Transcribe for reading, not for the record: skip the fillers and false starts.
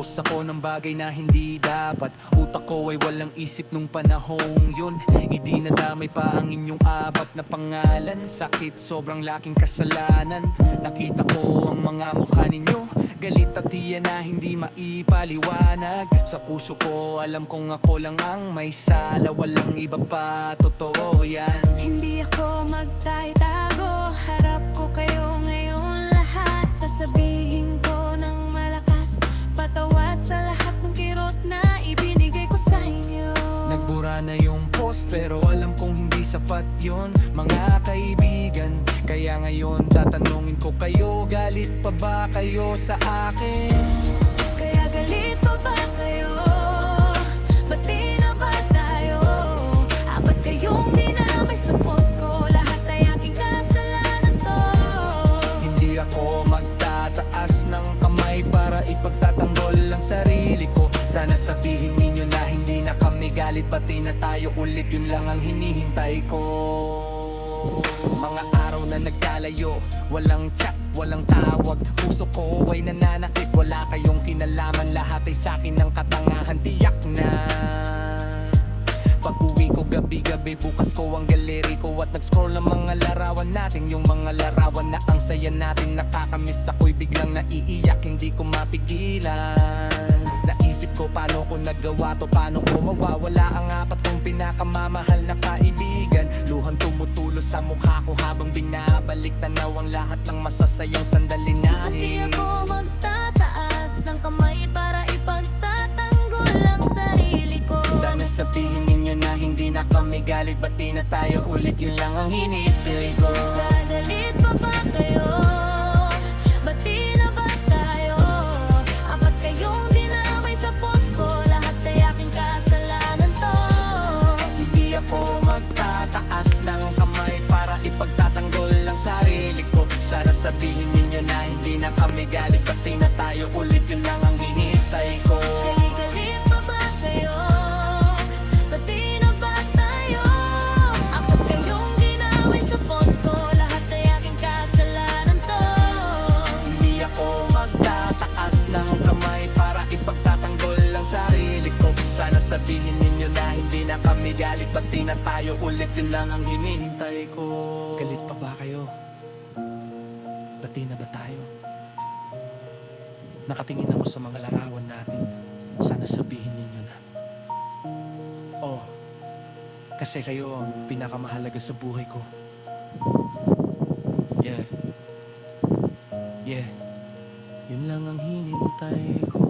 Nag-post ako ng bagay na hindi dapat. Utak ko ay walang isip nung panahong yun. Hindi nadamay pa ang inyong apat na pangalan. Sakit, sobrang laking kasalanan. Nakita ko ang mga mukha ninyo, galit at tiyan na hindi maipaliwanag. Sa puso ko alam kong ako lang ang may sala. Walang iba pa, totoo yan. Hindi ako magtayo-tago, harap ko kayo ngayon lahat. Sasabihin ko ng malakas, patawad sa lahat ng kirot na ibinigay ko sa inyo. Nagbura na yung post pero alam kong hindi sapat yon, mga kaibigan. Kaya ngayon tatanungin ko kayo, galit pa ba kayo sa akin? Kaya galit pa ba kayo? Ba't di na ba tayo? Apat kayong dinamay sa post ko, lahat ay aking kasalanan to. Hindi ako magtataas ng kamay para ipagtatanggol ang sarili ko. Sana sabihin ninyo na hindi na kami galit, pati na tayo ulit, yun lang ang hinihintay ko. Mga araw na nagkalayo, walang chat, walang tawag. Puso ko ay nananakit, wala kayong kinalaman. Lahat ay sakin ng katangahan, tiyak na. Pag-uwi ko gabi-gabi, bukas ko ang galeri ko at nag-scroll ng mga larawan natin. Yung mga larawan na ang saya natin, nakakamiss ako'y biglang naiiyak, hindi ko mapigilan. Naisip ko paano ko nagawa to, paano ko mawawala ang apat kong pinakamamahal na kaibigan. Luhang tumutulo sa mukha ko habang binabalik tanaw ang lahat ng masasayang sandali Ba't di natin. ako magtataas ng kamay para ipagtatanggol ang sarili ko? Sana sabihin ninyo na hindi na kami galit, ba't di na tayo ulit, yun lang ang hinihintay ko. Galit pa ba kayo? Ba't di na ba tayo? Apat kayong dinamay sa post ko, lahat ay aking kasalanan to. Hindi ako magtataas ng kamay para ipagtatanggol ang sarili ko. Sana sabihin ninyo na hindi na kami galit, ba't di na tayo ulit, yun lang ang hinihintay ko. Galit pa ba kayo? Ba't di na ba tayo? Apat kayong dinamay sa post ko, lahat ay aking kasalanan to. Hindi ako magtataas ng kamay para ipagtatanggol ang sarili ko. Sana sabihin ninyo na hindi na kami galit, ba't di na tayo ulit, yun lang ang hinihintay ko. Galit pa ba kayo? Ba't di na ba tayo? Nakatingin ako sa mga larawan natin. Sana sabihin ninyo na. Oh, kasi kayo ang pinakamahalaga sa buhay ko. Yeah. Yeah. Yun lang ang hinintay ko.